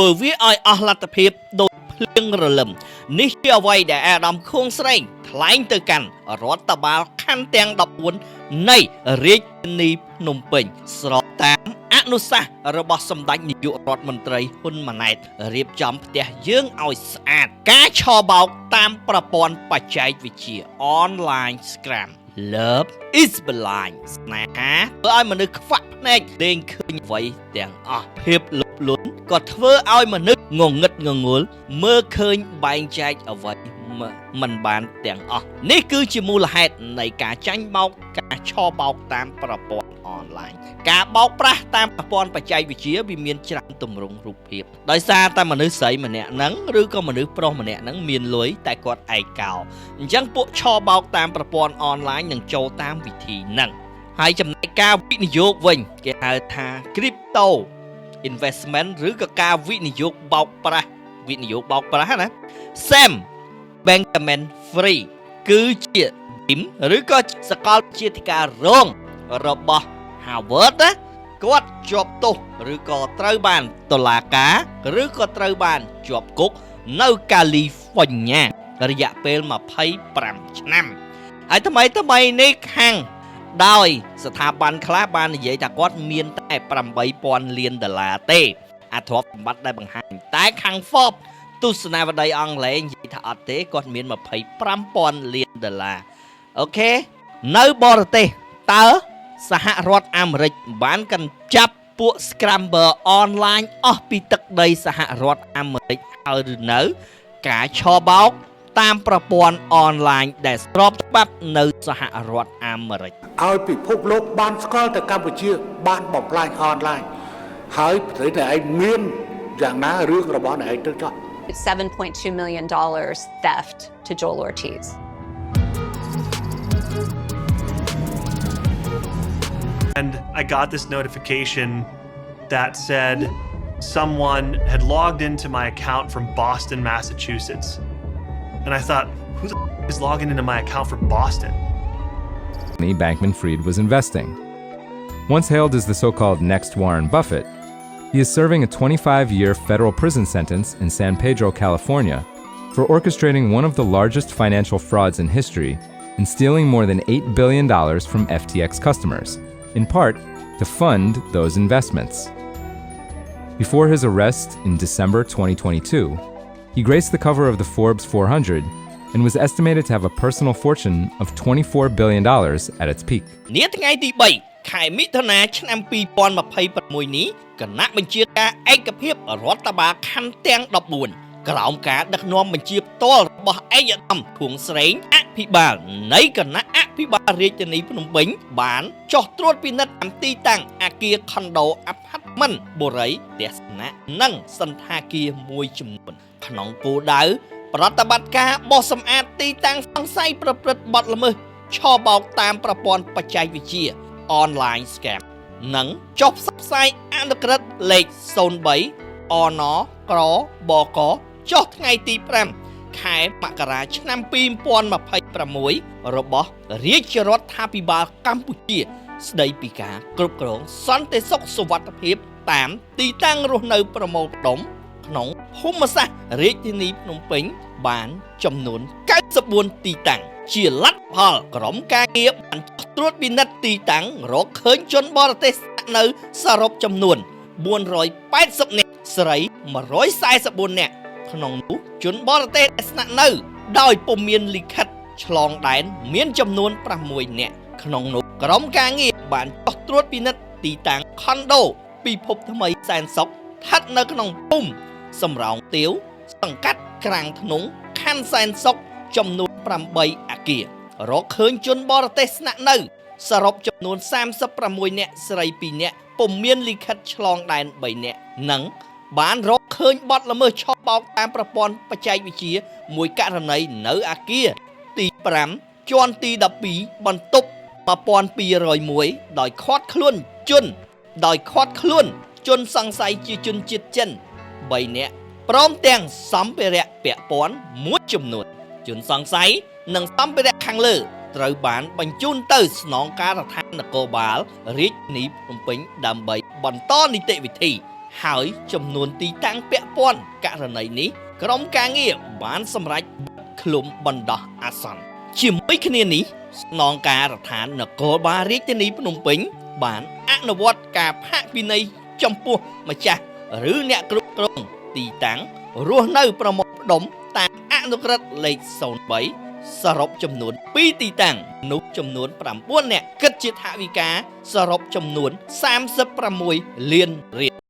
ព្រោះវាឲ្យអស់លទ្ធភាពដូចភ្លៀងរលឹមនេះជាអ្វីដែលអាដាមខួងស្រេងថ្លែងទៅកាន់រដ្ឋបាលខណ្ឌទាំង14នៃរាជធានីភ្នំពេញស្របតាមអនុសាសន៍របស់សម្ដេចនាយករដ្ឋមន្ត្រីហ៊ុនម៉ាណែតរៀបចំផ្ទះយើងឲ្យស្អាតការឆបោកតាមប្រព័ន្ធបច្ចេកវិទ្យា online scam Love is blind ស្នេហាធ្វើឲ្យមនុស្សខ្វាក់ភ្នែកលេងឃើញអ្វីទាំងអស់ភាពលុបលន់ក៏ធ្វើឲ្យមនុស្សងងឹតងងល់មើលឃើញបែងចែកអ្វីមិនបានទាំងអស់នេះគឺជាមូលហេតុនៃការចាញ់បោកការឆបោកតាមប្រព័ន្ធអនឡាញការបោកប្រាស់តាមប្រព័ន្ធបច្ចេកវិទ្យាវាមានច្រើនទម្រង់រូបភាពដោយសារតែមនុស្សស្រីម្នាក់ហ្នឹងឬក៏មនុស្សប្រុសម្នាក់ហ្នឹងមានលុយតែគាត់ឯកោអញ្ចឹងពួកឆបោកតាមប្រព័ន្ធអនឡាញនឹងចូលតាមវិធីហ្នឹងហើយចំណែកការវិនិយោគវិញគេហៅថា crypto investment ឬក៏ការវិនិយោគបោកប្រាស់ណា Sam Bankman-Fried គឺជា team ឬក៏សាកលវិទ្យាធិការរងរបស់ Harvard ណាគាត់ជាប់ទោសឬក៏ត្រូវបានតុលាការឬក៏ត្រូវបានជាប់គុកនៅកាលីហ្វ័រញ៉ារយៈពេល25ឆ្នាំហើយថ្មីនេះខាងដោយស្ថាប័នខ្លះបាននិយាយថាគាត់មានតែ$8,000 លានទេអាទ្រព្យសម្បត្តិដែលបង្ហាញតែខាង Forbes ទស្សនាវដ្តីអង់គ្លេសនិយាយថាអត់ទេគាត់មាន$25,000 លានអូខេនៅបរទេសតើសហរដ្ឋអាមេរិកបានកញ្ចាប់ពួក scammer online អស់ពីទឹកដីសហរដ្ឋអាមេរិកហើយឬនៅការឆបោកតាមប្រព័ន្ធអនឡាញដែលស្របច្បាប់នៅសហរដ្ឋអាមេរិកឲ្យពិភពលោកបានស្គាល់ទៅកម្ពុជាបានបំផ្លាញអនឡាញហើយប្រទេសឯងមានយ៉ាងណារឿងរបស់ឯងទៅចោះ$7.2 million theft to Joel Ortiz. And I got this notification that said someone had logged into my account from Boston, Massachusetts. And I thought, who the is logging into my account from Boston? Bankman-Fried was investing. Once hailed as the so-called next Warren Buffett, he is serving a 25-year federal prison sentence in San Pedro, California, for orchestrating one of the largest financial frauds in history and stealing more than $8 billion from FTX customers, in part to fund those investments. Before his arrest in December 2022, he graced the cover of the Forbes 400 and was estimated to have a personal fortune of $24 billion at its peak. នាថ្ងៃទី3 ខែមិថុនាឆ្នាំ2026នេះគណៈបញ្ជាការឯកភាពរដ្ឋបាលខណ្ឌទាំង14ក្រោមការដឹកនាំបញ្ជាផ្ទាល់របស់ឯកឧត្តមខួងស្រេងអភិបាលនៃគណៈអភិបាលរាជធានីភ្នំពេញបានចុះត្រួតពិនិត្យតាមទីតាំងអគារខុនដូអាផាតមិនបុរីផ្ទះស្នាក់និងសន្តាគារមួយចំនួនក្នុងគោលដៅប្រតិបត្តិការបោះសម្អាតទីតាំងសង្ស័យប្រព្រឹត្តបទល្មើសឆបោកតាមប្រព័ន្ធបច្ចេកវិទ្យា online scam និងចុះផ្សព្វផ្សាយអនុក្រឹត្យលេខ03 អនក្របកចុះថ្ងៃទី5ខែមករាឆ្នាំ2026របស់រាជរដ្ឋាភិបាលកម្ពុជាស្ដីពីការគ្រប់គ្រងសន្តិសុខសុវត្ថិភាពតាមទីតាំងរស់នៅប្រមូលផ្ដុំក្នុងភូមិសាស្ត្ររាជធានីភ្នំពេញបានចំនួន94ទីតាំងជាលទ្ធផលក្រុមការងារបានត្រួតពិនិត្យទីតាំងរកឃើញជនបរទេសស្នាក់នៅសរុបចំនួន480នាក់ស្រី144នាក់ក្នុងនោះជនបរទេសដែលស្នាក់នៅដោយពុំមានលិខិតឆ្លងដែនមានចំនួន6នាក់ក្នុងនោះក្រុមការងារបានចុះត្រួតពិនិត្យទីតាំងខុនដូពិភពថ្មីសែនសុខស្ថិតនៅក្នុងភូមិសំរោងទាវសង្កាត់ក្រាំងធ្នង់ខណ្ឌសែនសុខចំនួន8អគាររកឃើញជនបរទេសស្នាក់នៅសរុបចំនួន36នាក់ស្រី2នាក់ពុំមានលិខិតឆ្លងដែន3នាក់និងបានរកឃើញបទល្មើសឆបោកតាមប្រព័ន្ធបច្ចេកវិទ្យាមួយករណីនៅអគារទី5ជាន់ទី12បន្ទប់1201ដោយខាត់ខ្លួនជនសង្ស័យជាជនជាតិចិន3នាក់ព្រមទាំងសម្ភារៈពាក់ព័ន្ធមួយចំនួនជនសង្ស័យនិងសម្ភារៈខាងលើត្រូវបានបញ្ជូនទៅស្នងការដ្ឋាននគរបាលរាជធានីភ្នំពេញដើម្បីបន្តនីតិវិធី ហើយចំនួនទីតាំងពាក់ព័ន្ធករណីនេះក្រុមការងារបានសម្រេចឃ្លុំបណ្ដោះអាសន្នជាមួយគ្នានេះស្នងការដ្ឋាននគរបាលរាជធានីភ្នំពេញបានអនុវត្តការផាកពិន័យចំពោះម្ចាស់ឬអ្នកគ្រប់គ្រងទីតាំងរស់នៅប្រមូលផ្ដុំតាមអនុក្រឹត្យលេខ03សរុបចំនួន2ទីតាំងនោះចំនួន9នាក់គិតជាថវិកាសរុបចំនួន36លានរៀល